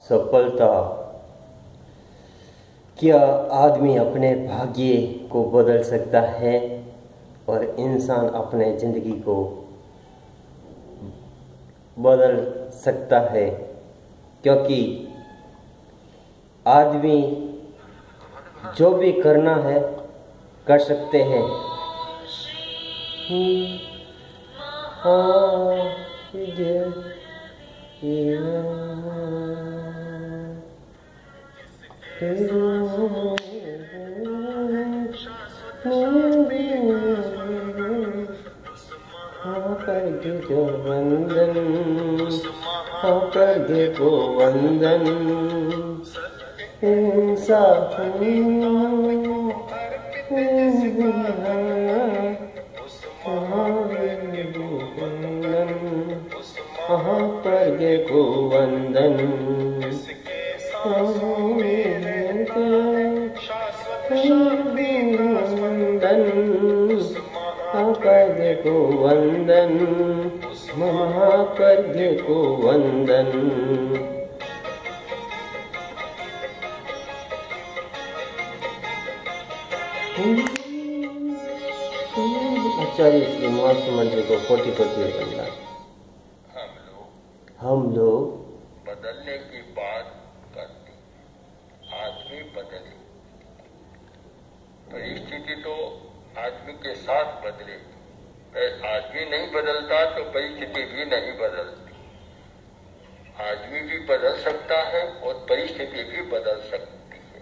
सफलता। क्या आदमी अपने भाग्य को बदल सकता है और इंसान अपने जिंदगी को बदल सकता है? क्योंकि आदमी जो भी करना है कर सकते हैं। करगे को वंदन करगे को वंदन करगे को वंदन करगे को वंदन। आचार्य श्री महासमर्थ जी को कोटि कोटि वंदन। हम लोग बदलने की बात करते, आदमी बदले, परिस्थिति तो आदमी के साथ बदलेगी। आदमी नहीं बदलता तो परिस्थिति भी नहीं बदलती। आदमी भी बदल सकता है और परिस्थिति भी बदल सकती है।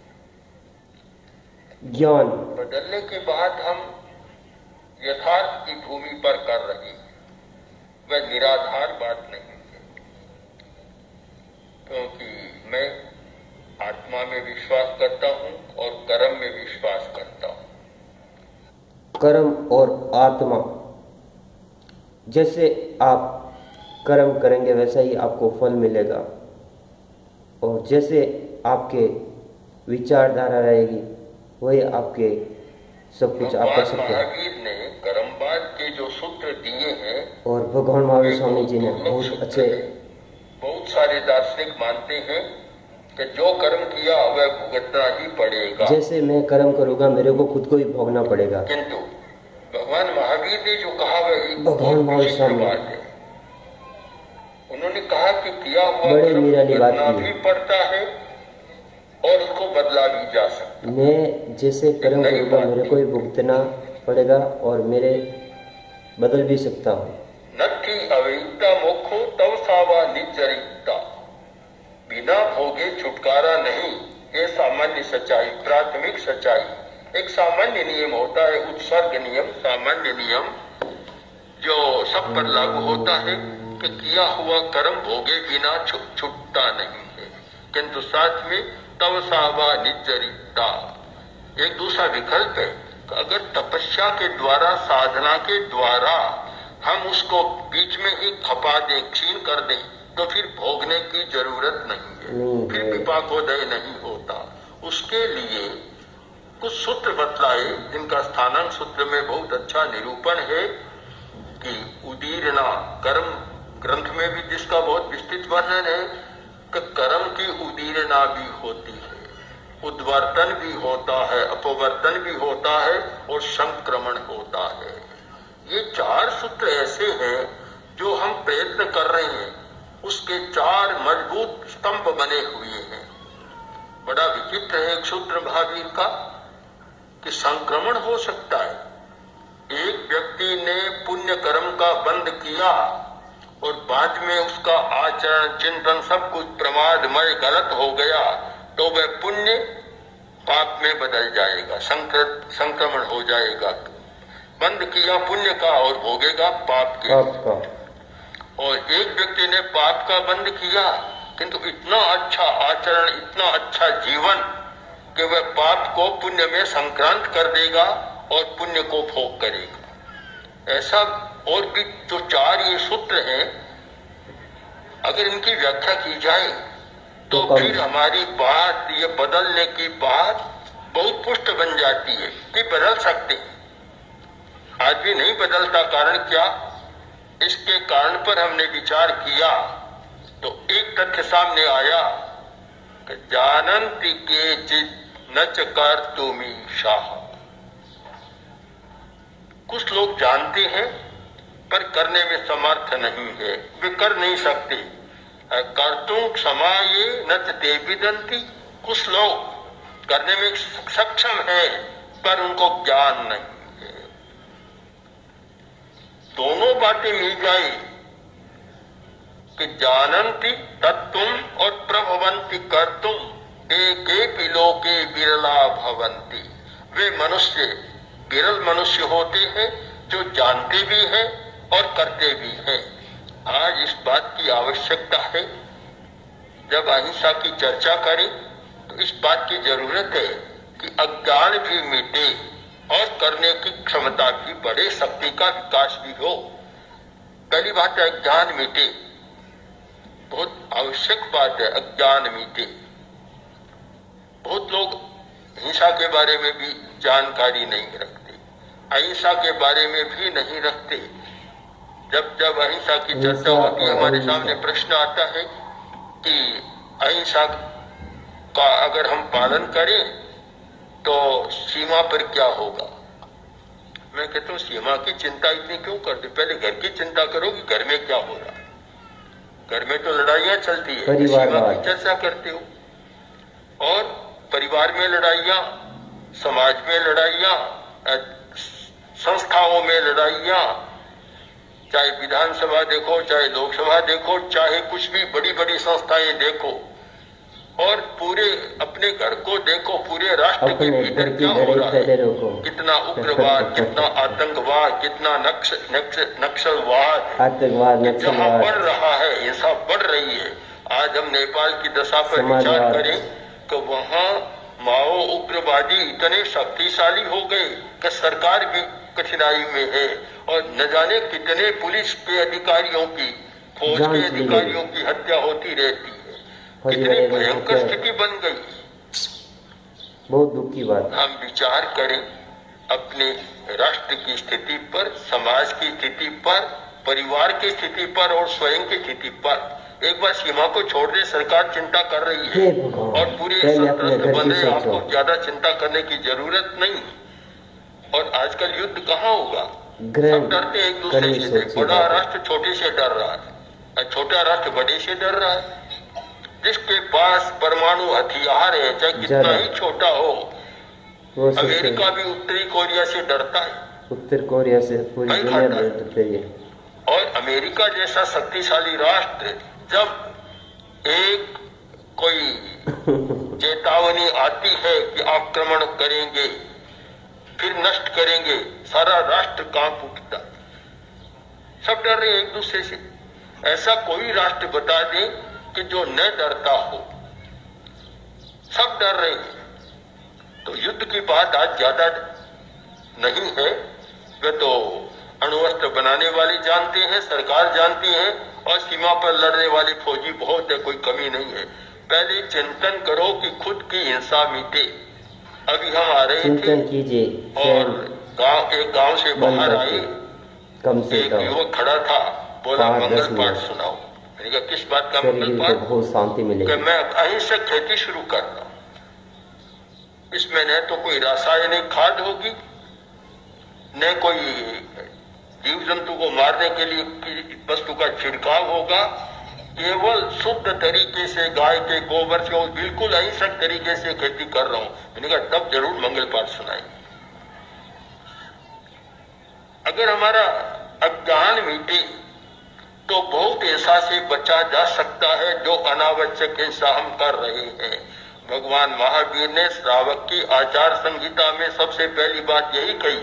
ज्ञान बदलने की बात हम यथार्थ की भूमि पर कर रहे हैं, वह निराधार बात नहीं है। क्योंकि मैं आत्मा में विश्वास करता हूं और कर्म में विश्वास करता हूं। कर्म और आत्मा, जैसे आप कर्म करेंगे वैसा ही आपको फल मिलेगा, और जैसे आपके विचारधारा रहेगी वही आपके सब कुछ आप कर सकते हैं। महावीर ने कर्मवाद के जो सूत्र दिए हैं, और भगवान महावीर स्वामी जी ने बहुत अच्छे, बहुत सारे दार्शनिक मानते हैं कि जो कर्म किया वह भुगतना ही पड़ेगा। जैसे मैं कर्म करूंगा मेरे को खुद को ही भोगना पड़ेगा, किंतु भगवान महावीर ने जो कहा वह एक भगवान महावीर स्वामी बात है। उन्होंने कहा कि किया हुआ बड़े कर्म निराली बात भुगतना की भी पड़ता है और उसको बदला भी जा सकता है। मैं जैसे कर्म करूंगा मेरे को ही भुगतना पड़ेगा और मेरे बदल भी सकता हूँ। नत्थि अवैधता मोक्षो तव सावा निजरिता, बिना भोगे छुटकारा नहीं। ये सामान्य सच्चाई, प्राथमिक सच्चाई। एक सामान्य नियम होता है, उत्सर्ग नियम, सामान्य नियम जो सब पर लागू होता है कि किया हुआ कर्म भोगे बिना छूटता नहीं है। किंतु साथ में तव सावा निजरिता एक दूसरा विकल्प है। अगर तपस्या के द्वारा, साधना के द्वारा हम उसको बीच में ही खपा दें, क्षीण कर दें, तो फिर भोगने की जरूरत नहीं है, फिर विपाकोदय नहीं होता। उसके लिए कुछ सूत्र बतलाए, जिनका स्थानांक सूत्र में बहुत अच्छा निरूपण है कि उदीरना, कर्म ग्रंथ में भी जिसका बहुत विस्तृत वर्णन है कि कर्म की उदीरना भी होती है, उद्वर्तन भी होता है, अपवर्तन भी होता है और संक्रमण होता है। ये चार सूत्र ऐसे हैं जो हम प्रयत्न कर रहे हैं, उसके चार मजबूत स्तंभ बने हुए हैं। बड़ा विचित्र है एक सूत्र महावीर का कि संक्रमण हो सकता है। एक व्यक्ति ने पुण्य कर्म का बंद किया और बाद में उसका आचरण, चिंतन सब कुछ प्रमादमय गलत हो गया, तो वह पुण्य पाप में बदल जाएगा, संक्रमण हो जाएगा। बंद किया पुण्य का और भोगेगा पाप के। और एक व्यक्ति ने पाप का बंद किया किंतु इतना अच्छा आचरण, इतना अच्छा जीवन कि वह पाप को पुण्य में संक्रांत कर देगा और पुण्य को भोग करेगा। ऐसा और भी जो चार ये सूत्र हैं, अगर इनकी व्याख्या की जाए तो फिर हमारी बात, ये बदलने की बात बहुत पुष्ट बन जाती है कि बदल सकते हैं। आदमी नहीं बदलता, कारण क्या? इसके कारण पर हमने विचार किया तो एक तथ्य सामने आया जानन्ति केचित् न च कर्तुमीशाः। कुछ लोग जानते हैं पर करने में समर्थ नहीं है, वे कर नहीं सकते। कर्तुं क्षमाये न च ते विदन्ति। कुछ लोग करने में सक्षम है पर उनको ज्ञान नहीं है। दोनों बातें मिल जाए कि जानन्ति तत्तुम और प्रभवन्ति कर्तुम एकेपि लोके विरला भवन्ति। वे मनुष्य विरल मनुष्य होते हैं जो जानते भी हैं और करते भी हैं। आज इस बात की आवश्यकता है, जब अहिंसा की चर्चा करें तो इस बात की जरूरत है कि अज्ञान भी मिटे और करने की क्षमता भी बढ़े, शक्ति का विकास भी हो। पहली बात है अज्ञान मिटे, बहुत आवश्यक बात है, अज्ञान मिटे। बहुत लोग हिंसा के बारे में भी जानकारी नहीं रखते, अहिंसा के बारे में भी नहीं रखते। जब अहिंसा की चर्चा होती है, हमारे सामने प्रश्न आता है कि अहिंसा का अगर हम पालन करें तो सीमा पर क्या होगा। मैं कहता हूँ सीमा की चिंता इतनी क्यों करते, पहले घर की चिंता करो कि घर में क्या हो रहा है। घर में तो लड़ाइयां चलती है, सीमा की चर्चा करते हो। और परिवार में लड़ाइयां, समाज में लड़ाइयां, संस्थाओं में लड़ाइयां, चाहे विधानसभा देखो, चाहे लोकसभा देखो, चाहे कुछ भी बड़ी बड़ी संस्थाएं देखो, और पूरे अपने घर को देखो, पूरे राष्ट्र के भीतर क्या हो रहा है। कितना उग्रवाद, कितना आतंकवाद, कितना नक्सलवाद जहाँ बढ़ रहा है, हिंसा बढ़ रही है। आज हम नेपाल की दशा पर विचार करें तो वहाँ माओ उग्रवादी इतने शक्तिशाली हो गए कि सरकार भी कठिनाई में है, और न जाने कितने पुलिस के अधिकारियों की, फौज के अधिकारियों की हत्या होती रहती है। कितनी भयंकर स्थिति बन गई। बहुत दुख की बात। हम विचार करें अपने राष्ट्र की स्थिति पर, समाज की स्थिति पर, परिवार की स्थिति पर और स्वयं की स्थिति पर। एक बार सीमा को छोड़ दे, सरकार चिंता कर रही है और पूरे शस्त्र बन रहे, आपको ज्यादा चिंता करने की जरूरत नहीं। और आजकल युद्ध कहाँ होगा, सब डरते एक दूसरे से। बड़ा राष्ट्र छोटे से डर रहा है, छोटा राष्ट्र बड़े से डर रहा है। जिसके पास परमाणु हथियार है, चाहे कितना ही छोटा हो, अमेरिका भी उत्तरी कोरिया से डरता है। उत्तर कोरिया से पूरी दुनिया डरती है। और अमेरिका जैसा शक्तिशाली राष्ट्र जब एक कोई चेतावनी आती है कि आक्रमण करेंगे, फिर नष्ट करेंगे, सारा राष्ट्र कांप उठता। सब डर रहे एक दूसरे से। ऐसा कोई राष्ट्र बता दे कि जो न डरता हो। सब डर रहे हैं। तो युद्ध की बात आज ज्यादा नहीं है। वे तो अणुअस्त्र बनाने वाले जानते हैं, सरकार जानती है, और सीमा पर लड़ने वाले फौजी बहुत है, कोई कमी नहीं है। पहले चिंतन करो कि खुद की हिंसा मिटे। अभी हम आ रहे थे और एक गांव से बाहर आए, एक युवक खड़ा था, बोला मंगल पाठ सुनाओ। मैंने कहा किस बात का मंगल पाठ? बहुत शांति मिलेगी। मैं अहिंसक खेती शुरू कर रहा हूं। इसमें न तो कोई रासायनिक खाद होगी, न कोई जीव जंतु को मारने के लिए वस्तु का छिड़काव होगा। केवल शुद्ध तरीके से गाय के गोबर से, बिल्कुल अहिंसक तरीके से खेती कर रहा हूं। मैंने कहा तब जरूर मंगल पाठ सुनाएंगे। अगर हमारा अज्ञान मिटे तो बहुत ऐसा से बचा जा सकता है जो अनावश्यक हिंसा हम कर रहे हैं। भगवान महावीर ने श्रावक की आचार संहिता में सबसे पहली बात यही कही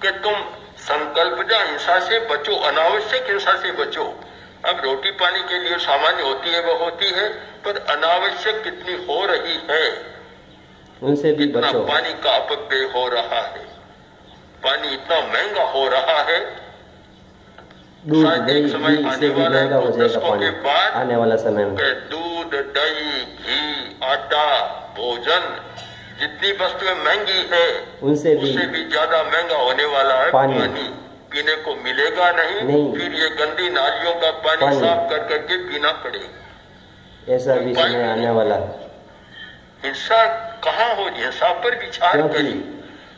कि तुम संकल्प जा, हिंसा से बचो, अनावश्यक हिंसा से बचो। अब रोटी पानी के लिए सामान्य होती है, वह होती है, पर अनावश्यक कितनी हो रही है, उनसे भी कितना बचो। पानी का अपव्यय हो रहा है, पानी इतना महंगा हो रहा है। शायद एक समय आने वाला है, दशकों के बाद आने वाला समय में दूध, दही, घी, आटा, भोजन, जितनी वस्तुएं महंगी है उनसे भी ज्यादा महंगा होने वाला है। पानी पीने को मिलेगा नहीं। फिर ये गंदी नालियों का पानी साफ कर करके पीना पड़ेगा। ऐसा भी समय आने वाला है। हिंसा कहाँ हो, हिंसा पर विचार करिए।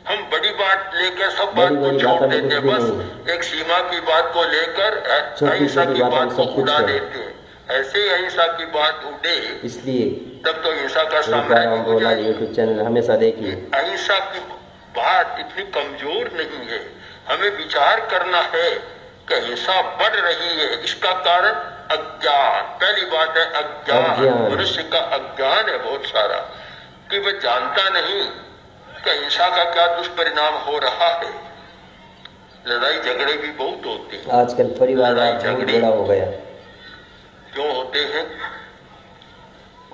हम बड़ी बात लेकर सब बात को छोड़ देते हैं, बस एक सीमा की बात को लेकर अहिंसा की बात को उड़ा देते हैं। ऐसे ही अहिंसा की बात उड़े, इसलिए तब तो हिंसा का साम्राज्य हो जाए। यूट्यूब चैनल हमेशा देखिए। अहिंसा की बात इतनी कमजोर नहीं है, हमें विचार करना है कि हिंसा बढ़ रही है, इसका कारण अज्ञान। पहली बात है अज्ञान। मनुष्य का अज्ञान है बहुत सारा, कि वह जानता नहीं कि हिंसा का क्या दुष्परिणाम हो रहा है। लड़ाई झगड़े भी बहुत होते हैं आजकल, परिवार झगड़े हो गया। क्यों होते हैं?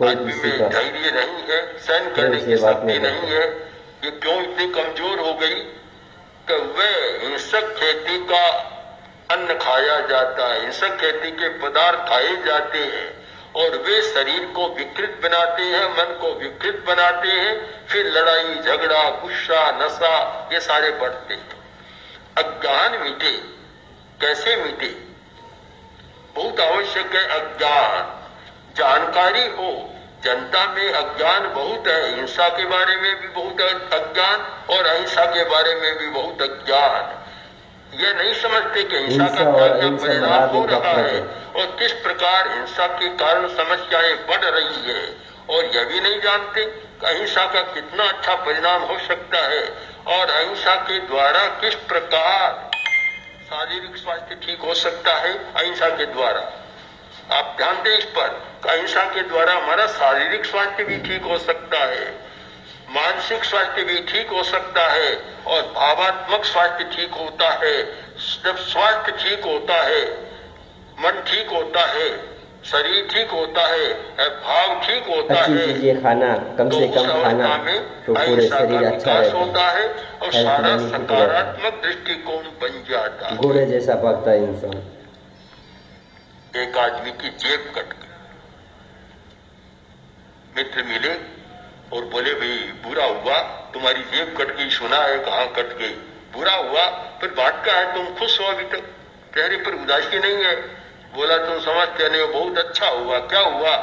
आदमी में धैर्य नहीं है, सहन करने की शक्ति नहीं है। ये क्यों इतनी कमजोर हो गई कि वह हिंसक खेती का अन्न खाया जाता है, हिंसक खेती के पदार्थ खाए जाते हैं और वे शरीर को विकृत बनाते हैं, मन को विकृत बनाते हैं। फिर लड़ाई झगड़ा, गुस्सा, नशा, ये सारे बढ़ते हैं। अज्ञान मिटे, कैसे मिटे? बहुत आवश्यक है अज्ञान। जानकारी हो, जनता में अज्ञान बहुत है। हिंसा के बारे में भी बहुत अज्ञान और अहिंसा के बारे में भी बहुत अज्ञान। ये नहीं समझते कि हिंसा का क्या क्या परिणाम हो रहा है और किस प्रकार हिंसा के कारण समस्याएं बढ़ रही है, और यह भी नहीं जानते कि अहिंसा का कितना अच्छा परिणाम हो सकता है और अहिंसा के द्वारा किस प्रकार शारीरिक स्वास्थ्य ठीक हो सकता है। अहिंसा के द्वारा आप ध्यान दें इस पर, अहिंसा के द्वारा हमारा शारीरिक स्वास्थ्य भी ठीक हो सकता है, मानसिक स्वास्थ्य भी ठीक हो सकता है और भावात्मक स्वास्थ्य ठीक होता है। जब स्वास्थ्य ठीक होता है, मन ठीक होता है, शरीर ठीक होता है, भाव ठीक होता है, चीजें खाना कम से कम खाना तो पूरे शरीर अच्छा होता है और सारा सकारात्मक दृष्टिकोण बन जाता है। घोड़े जैसा भागता है इंसान। एक आदमी की जेब कट गई, मित्र मिले और बोले भाई बुरा हुआ, तुम्हारी जेब कट गई, सुना है कहाँ कट गई, बुरा हुआ, फिर बात क्या है, तुम खुश हो अभी तक, चेहरे पर उदासी नहीं है। बोला तुम समझते नहीं हो, बहुत अच्छा हुआ। क्या हुआ?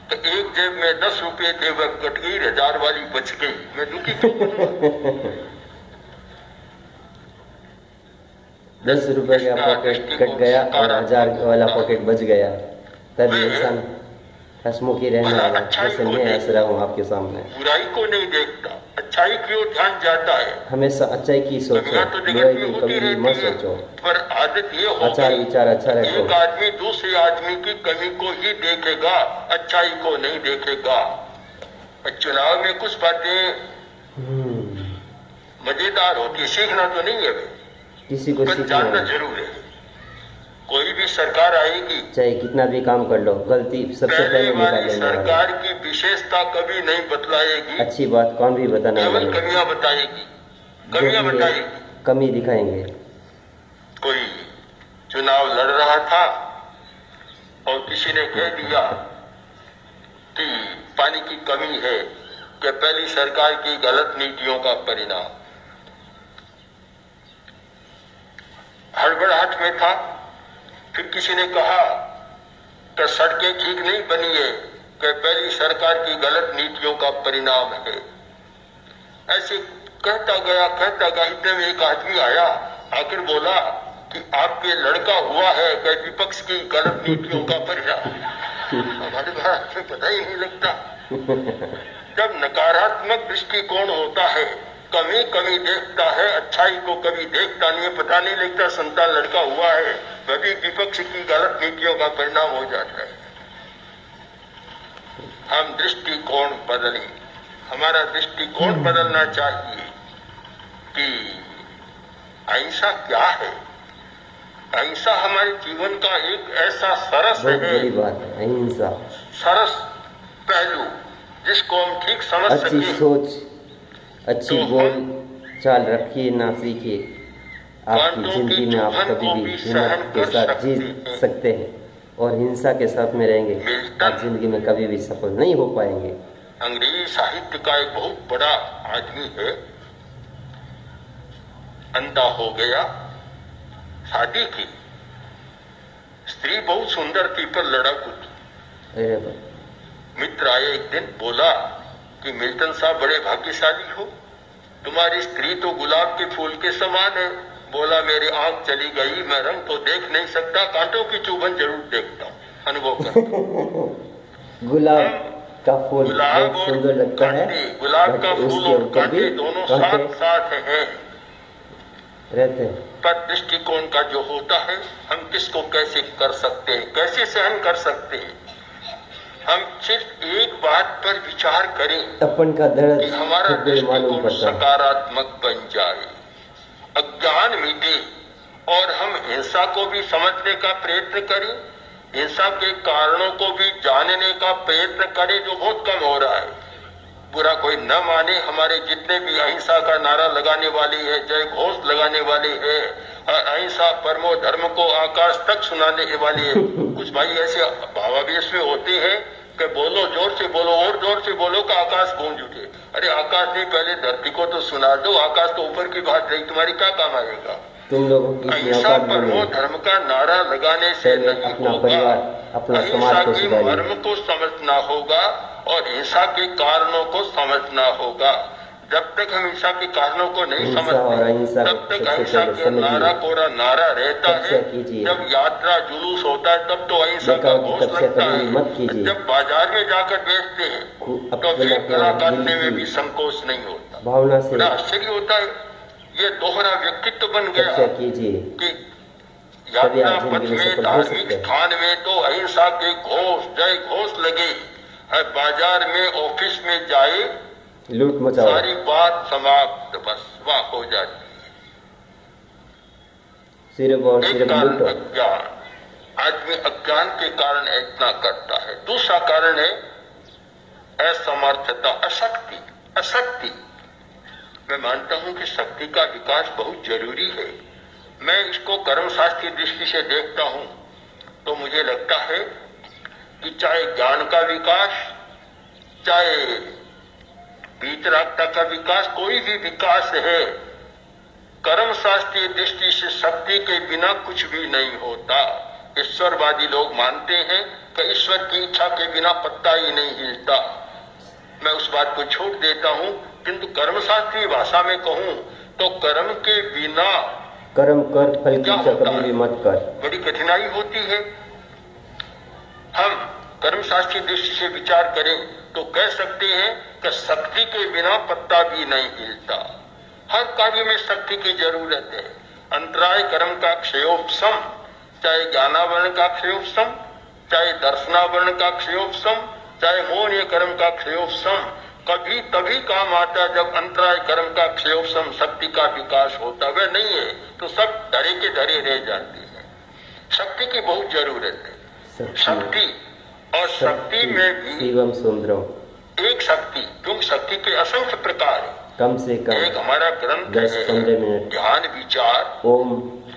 तो एक जेब में 10 रुपए थे, वह कट गई, 1000 वाली बच गई। मैं दुखी क्यों बनूं? 10 रुपए का पॉकेट कट गया और 1000 वाला पॉकेट बच गया, तब इंसान हंसमुखी रहने वाला। जैसे मैं हंस रहा हूँ आपके सामने। बुराई को नहीं देखता, अच्छाई की ओर ध्यान जाता है। हमेशा अच्छाई की सोचो, बुराई की कभी मत सोचो। पर आदत ये हो, आचार विचार अच्छा रखो। एक आदमी दूसरे आदमी की कमी को ही देखेगा, अच्छाई को नहीं देखेगा। चुनाव में कुछ बातें मजेदार होती, सीखना तो नहीं है, किसी को जानना जरूर है। कोई भी सरकार आएगी, चाहे कितना भी काम कर लो, गलती सबसे पहले निकालेंगे। सरकार की विशेषता कभी नहीं बतलाएगी, अच्छी बात कौन भी बताना, केवल कमियां बताएगी, कमियां बताएगी, कमी दिखाएंगे। कोई चुनाव लड़ रहा था और किसी ने कह दिया कि पानी की कमी है, कि पहली सरकार की गलत नीतियों का परिणाम। हड़बड़ाहट में था, फिर किसी ने कहा कि सड़कें ठीक नहीं बनी है, कि पहली सरकार की गलत नीतियों का परिणाम है। ऐसे कहता गया, इतने में एक आदमी आया, आखिर बोला कि आपके लड़का हुआ है कि विपक्ष की गलत नीतियों का परिणाम। हमारे भारत में पता ही नहीं लगता। जब नकारात्मक दृष्टिकोण होता है, कमी देखता है, अच्छाई को कभी देखता नहीं है, पता नहीं लगता संतान लड़का हुआ है, वह भी विपक्ष की गलत नीतियों का परिणाम हो जाता है। हम दृष्टिकोण बदलें, हमारा दृष्टिकोण बदलना चाहिए कि अहिंसा क्या है। अहिंसा हमारे जीवन का एक ऐसा सरस है, बड़ी बात है अहिंसा, सरस पहलू जिसको हम ठीक समझ सकें। अच्छी सोच, अच्छी बोल चाल रखिए ना सीखिए, आपकी जिंदगी में आप कभी भी हिम्मत के साथ जीत सकते हैं, और हिंसा के साथ में रहेंगे आप जिंदगी में कभी भी सफल नहीं हो पाएंगे। अंग्रेजी साहित्य का एक बहुत बड़ा आदमी है, अंधा हो गया, शादी की, स्त्री बहुत सुंदर थी पर लड़क थी। मित्र आए एक दिन, बोला कि मिल्टन साहब बड़े भाग्यशाली हो, तुम्हारी स्त्री तो गुलाब के फूल के समान है। बोला मेरी आंख चली गई, मैं रंग तो देख नहीं सकता, कांटों की चुभन जरूर देखता हूँ, अनुभव करता हूँ। गुलाब का फूल बहुत सुंदर लगता है, गुलाब का फूल और कांटे दोनों साथ साथ हैं रहते हैं। पर दृष्टिकोण का जो होता है, हम किसको कैसे कर सकते हैं, कैसे सहन कर सकते हैं। हम सिर्फ एक बात पर विचार करें अपन का दर्द कि हमारा दृष्टिकोण सकारात्मक बन जाए, अज्ञान मिटे और हम हिंसा को भी समझने का प्रयत्न करें, हिंसा के कारणों को भी जानने का प्रयत्न करें, जो बहुत कम हो रहा है। बुरा कोई न माने, हमारे जितने भी अहिंसा का नारा लगाने वाले हैं, जय घोष लगाने वाले हैं, अहिंसा परमो धर्म को आकाश तक सुनाने वाले हैं, कुछ भाई ऐसे भावावेश में होते हैं कि बोलो जोर से बोलो और जोर से बोलो कि आकाश गूंज उठे। अरे आकाश नहीं, पहले धरती को तो सुना दो, आकाश तो ऊपर की बात रही, तुम्हारी क्या काम आएगा। तुम लोगों की अहिंसा परमो धर्म का नारा लगाने से नहीं होगा, अहिंसा के मर्म को समझना होगा और हिंसा के कारणों को समझना होगा। जब तक हम हिंसा के कारणों को नहीं समझते, तब तक अहिंसा के नारा कोरा नारा रहता है। जब यात्रा जुलूस होता है तब तो अहिंसा का घोष लगता है, जब बाजार में जाकर बेचते हैं तो फिर गला काटने में भी संकोच नहीं होता। भावना से बड़ा आश्चर्य होता है, ये दोहरा व्यक्तित्व बन गया कि यात्रा पथ में, धार्मिक स्थान में तो अहिंसा के घोष, जय घोष लगे, बाजार में, ऑफिस में जाए, लूट मचाओ, सारी बात समाप्त, बस वहां हो जाती है। सिर्फ और सिर्फ अज्ञान, आदमी अज्ञान के कारण इतना करता है। दूसरा कारण है असमर्थता, अशक्ति। अशक्ति, मैं मानता हूं कि शक्ति का विकास बहुत जरूरी है। मैं इसको कर्मशास्त्रीय दृष्टि से देखता हूं तो मुझे लगता है कि चाहे ज्ञान का विकास, चाहे वीतरागता का विकास, कोई भी विकास है, कर्मशास्त्रीय दृष्टि से शक्ति के बिना कुछ भी नहीं होता। ईश्वरवादी लोग मानते हैं कि ईश्वर की इच्छा के बिना पत्ता ही नहीं हिलता। मैं उस बात को छोड़ देता हूं, किंतु कर्मशास्त्रीय भाषा में कहूं तो कर्म के बिना कर्म कर, फल की इच्छा कभी भी मत कर, बड़ी कठिनाई होती है। हम कर्मशास्त्रीय दृष्टि से विचार करें तो कह सकते हैं कि शक्ति के बिना पत्ता भी नहीं हिलता। हर कार्य में शक्ति की जरूरत है। अंतराय कर्म का क्षयोपशम, चाहे ज्ञानावरण का क्षयोपशम, चाहे दर्शनावरण का क्षयोपशम, चाहे मौन कर्म का क्षयोपशम, कभी तभी काम आता जब अंतराय कर्म का क्षयोपशम, शक्ति का विकास होता। वह नहीं है तो सब धरे के धरे रह जाते हैं। शक्ति की बहुत जरूरत है। शक्ति और शक्ति में भी शिवम सुंदरम, एक शक्ति, क्योंकि शक्ति के असंख्य प्रकार है। कम से कम एक हमारा ग्रंथ 10-15 मिनट ध्यान विचार, ओम,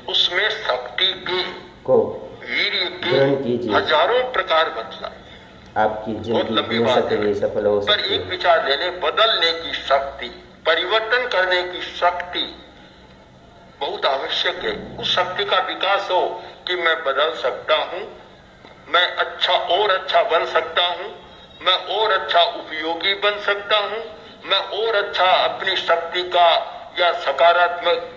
उसमें शक्ति के को वीर्य ग्रहण के कीजिए, हजारों प्रकार बतलाए। आपकी जिंदगी हमेशा के लिए सफल हो पर सकती एक है। विचार लेने, बदलने की शक्ति, परिवर्तन करने की शक्ति बहुत आवश्यक है। उस शक्ति का विकास हो कि मैं बदल सकता हूँ, मैं अच्छा और अच्छा बन सकता हूँ, मैं और अच्छा उपयोगी बन सकता हूँ, मैं और अच्छा अपनी शक्ति का या सकारात्मक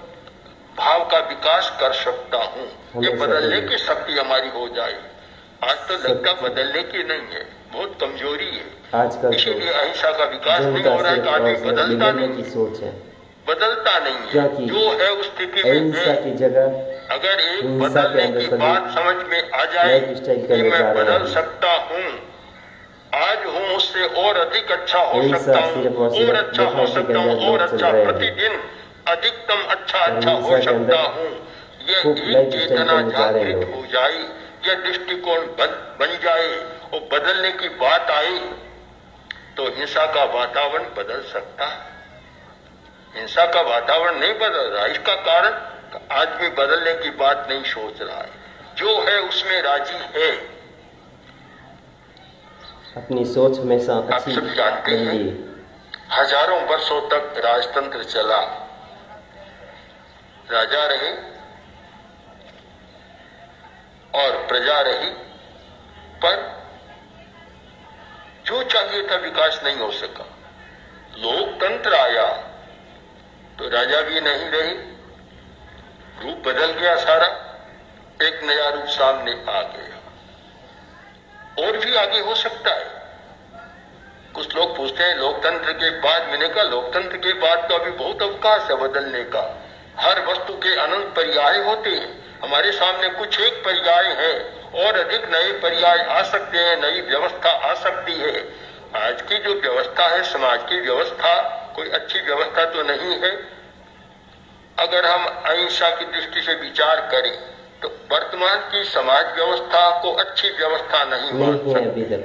भाव का विकास कर सकता हूँ। ये बदलने की शक्ति हमारी हो जाए। आज तो लगता बदलने की नहीं है, बहुत कमजोरी है। आजकल इसीलिए अहिंसा का विकास नहीं हो रहा है। आदमी बदलता नहीं की सोच है, बदलता नहीं है। जो है उस स्थिति में अहिंसा की जगह अगर एक बदलने की बात समझ में आ जाए कि मैं बदल सकता हूँ, आज हूँ उससे और अधिक अच्छा हो सकता हूँ, और अच्छा हो सकता हूँ, और अच्छा, प्रतिदिन अधिकतम अच्छा हो सकता हूँ, ये एक चेतना जागृत हो जाए, यह दृष्टिकोण बन जाए और बदलने की बात आए तो हिंसा का वातावरण बदल सकता है। हिंसा का वातावरण नहीं बदल रहा, इसका कारण आदमी बदलने की बात नहीं सोच रहा है। जो है उसमें राजी है। अपनी सोच हमेशा आप सब जानते हैं, हजारों वर्षों तक राजतंत्र चला, राजा रहे और प्रजा रही, पर जो चाहिए था विकास नहीं हो सका। लोकतंत्र आया तो राजा भी नहीं रहे, रूप बदल गया सारा, एक नया रूप सामने आ गया। और भी आगे हो सकता है। कुछ लोग पूछते हैं लोकतंत्र के बाद, मैंने कहा लोकतंत्र के बाद तो अभी बहुत अवकाश है बदलने का। हर वस्तु के अनंत पर्याय होते हैं, हमारे सामने कुछ एक पर्याय है और अधिक नए पर्याय आ सकते हैं, नई व्यवस्था आ सकती है। आज की जो व्यवस्था है, समाज की व्यवस्था, कोई अच्छी व्यवस्था तो नहीं है। अगर हम अहिंसा की दृष्टि से विचार करें तो वर्तमान की समाज व्यवस्था को अच्छी व्यवस्था नहीं मान सकते।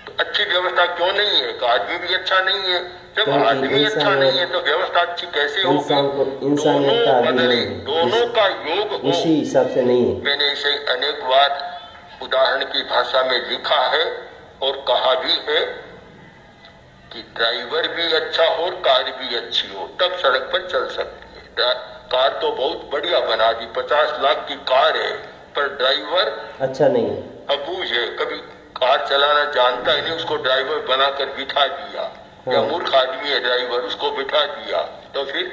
तो अच्छी व्यवस्था क्यों नहीं है? आदमी भी अच्छा नहीं है। जब आदमी अच्छा नहीं है तो व्यवस्था अच्छी कैसे होगी? दोनों बदले, दोनों का योग हो, उसी हिसाब से नहीं है। मैंने इसे अनेक बार उदाहरण की भाषा में लिखा है और कहा भी है कि ड्राइवर भी अच्छा हो और कार भी अच्छी हो, तब सड़क पर चल सकती है। कार तो बहुत बढ़िया बना दी, 50 लाख की कार है, पर ड्राइवर अच्छा नहीं है, अबूझ है, कभी कार चलाना जानता ही नहीं, उसको ड्राइवर बनाकर बिठा दिया। या मूर्ख आदमी है ड्राइवर, उसको बिठा दिया, तो फिर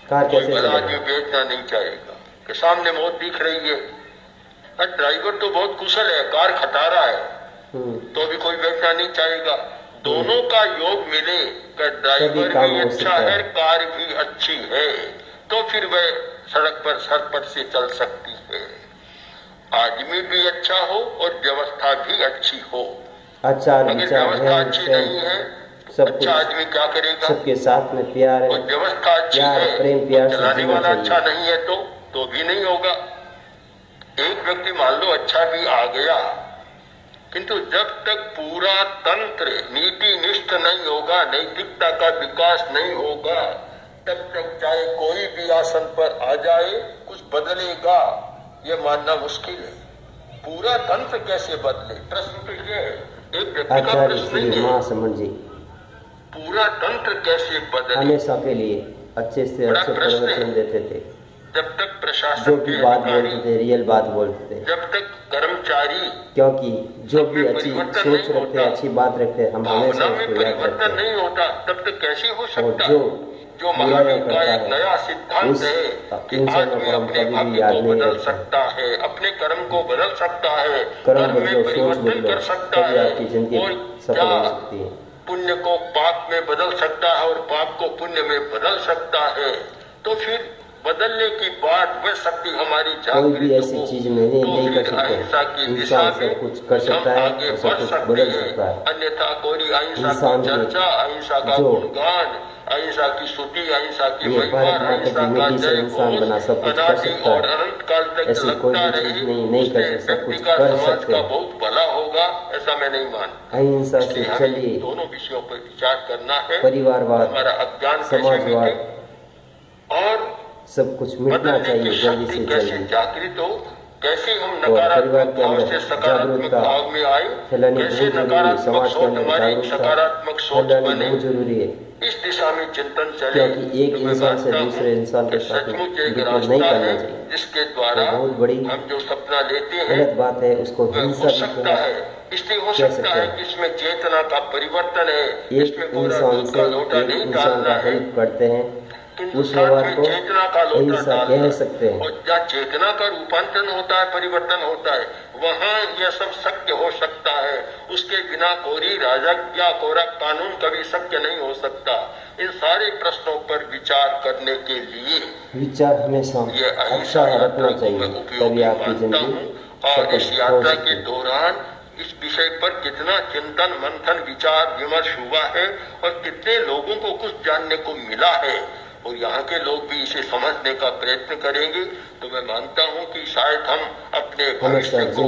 कार कोई बड़ा आदमी बेचना नहीं चाहेगा कि सामने मौत दिख रही है। ड्राइवर तो बहुत कुशल है, कार खटारा है, तो भी कोई बेचना नहीं चाहेगा। दोनों का योग मिले कि ड्राइवर भी अच्छा है, कार भी अच्छी है, तो फिर वह सड़क पर सरपट से चल सकती है। आदमी भी अच्छा हो और व्यवस्था भी अच्छी हो। अच्छा अगर व्यवस्था अच्छी नहीं है, अच्छा आदमी क्या करेगा? सबके साथ में प्यार है, और व्यवस्था अच्छी है, प्रेम प्यार चलाने वाला अच्छा नहीं है तो भी नहीं होगा। एक व्यक्ति मान लो अच्छा भी आ गया, किंतु जब तक पूरा तंत्र नीति निष्ठ नहीं होगा, नैतिकता का विकास नहीं होगा, तब तक चाहे कोई भी आसन पर आ जाए कुछ बदलेगा ये मानना मुश्किल है। पूरा तंत्र कैसे बदले? प्रश्न तो ये है, एक व्यक्ति का प्रश्न नहीं है, पूरा तंत्र कैसे बदले? हमेशा के लिए अच्छे से अच्छे प्रवचन देते थे, जब तक प्रशासन जो भी बात बोलते थे रियल बात बोलते थे, जब तक कर्मचारी, क्योंकि जो भी अच्छी सोच रखते हैं, अच्छी बात रखते हैं, हम हमेशा उसको याद रखते हैं। नहीं होता तब तक कैसे हो सकता? जो महावीर का एक नया सिद्धांत है कि आदमी अपने भाग्य को बदल सकता है, अपने कर्म को बदल सकता है, कर्म में परिवर्तन कर सकता है, और क्या पुण्य को पाप में बदल सकता है और पाप को पुण्य में बदल सकता है। तो फिर बदलने की बात वह शक्ति हमारी कोई भी ऐसी चीज नहीं कर सकता, इंसान सब कुछ कर सकता है, सब कुछ बदल सकता है। अन्यथा कोई अहिंसा की चर्चा, अहिंसा का गुणगान, अहिंसा की स्तुति, अहिंसा की महिमा, अहिंसा का जय अनादि और अनंत काल तक लगता रहे, व्यक्ति का समाज का बहुत भला होगा, ऐसा मैं नहीं मानता। अहिंसा से चलिए, दोनों विषयों पर विचार करना है। परिवारवाद, हमारा अज्ञान समाजवाद और सब कुछ मिटना चाहिए, जल्दी से जल्दी जागृत हो। कैसे हम नकारात्मक भाव से सकारात्मक भाव में आए, कैसे नकारात्मक सोच हमारी सकारात्मक सोच बने, जरूरी है। इस दिशा में चिंतन चले, क्योंकि एक इंसान से दूसरे इंसान के साथ बिल्कुल नहीं करना चाहिए, जिसके द्वारा बहुत बड़ी हम जो सपना लेते हैं गलत बात है, उसको हिंसा हो सकता है। इसलिए हो सकता है कि इसमें चेतना का परिवर्तन है, एक इंसान से एक इंसान का हेल्प करते हैं, उस व्यवहार को अहिंसा कह सकते हैं। और जहाँ चेतना का रूपांतरण होता है, परिवर्तन होता है, वहाँ यह सब शक्य हो सकता है। उसके बिना कोई राजज्ञा, कोरा कानून कभी शक्य नहीं हो सकता। इन सारे प्रश्नों पर विचार करने के लिए विचार हमेशा अच्छा रखना चाहिए, तभी आपकी जिंदगी और इस यात्रा के दौरान इस विषय पर कितना चिंतन मंथन विचार विमर्श हुआ है और कितने लोगों को कुछ जानने को मिला है, और यहाँ के लोग भी इसे समझने का प्रयत्न करेंगे, तो मैं मानता हूँ कि शायद हम अपने भविष्य को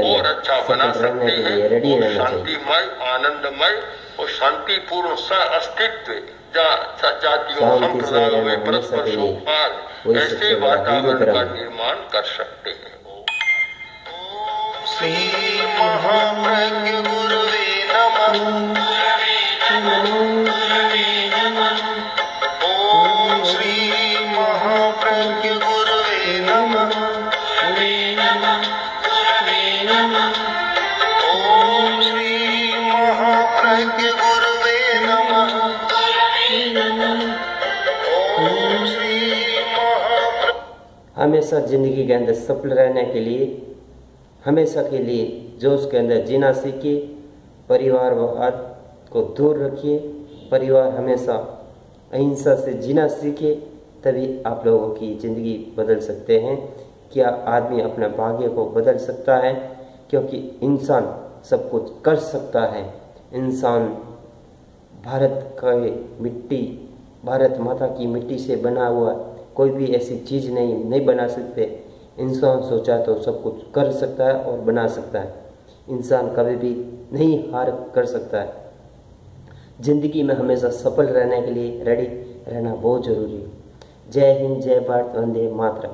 और अच्छा बना सकते हैं, और शांतिमय, आनंदमय और शांतिपूर्ण सह अस्तित्व, जातियों संप्रदायों में परस्पर सौहार्द, ऐसे वातावरण का निर्माण कर सकते हैं। श्री महाप्रज्ञ गुरुवे नमः। ओम श्री महाप्रज्ञ गुरुवे नमः। ओम श्री महाप्रज्ञ गुरुवे नमः। हमेशा ज़िंदगी के अंदर सफल रहने के लिए, हमेशा के लिए जोश के अंदर जीना सीखिए। परिवारवाद को दूर रखिए। परिवार हमेशा अहिंसा से जीना सीखे, तभी आप लोगों की ज़िंदगी बदल सकते हैं। क्या आदमी अपने भाग्य को बदल सकता है? क्योंकि इंसान सब कुछ कर सकता है। इंसान भारत माता की मिट्टी से बना हुआ कोई भी ऐसी चीज़ नहीं बना सकते। इंसान सोचा तो सब कुछ कर सकता है और बना सकता है। इंसान कभी भी नहीं हार कर सकता है। ज़िंदगी में हमेशा सफल रहने के लिए रेडी रहना बहुत ज़रूरी है। जय हिंद, जय भारत, वंदे मातरम।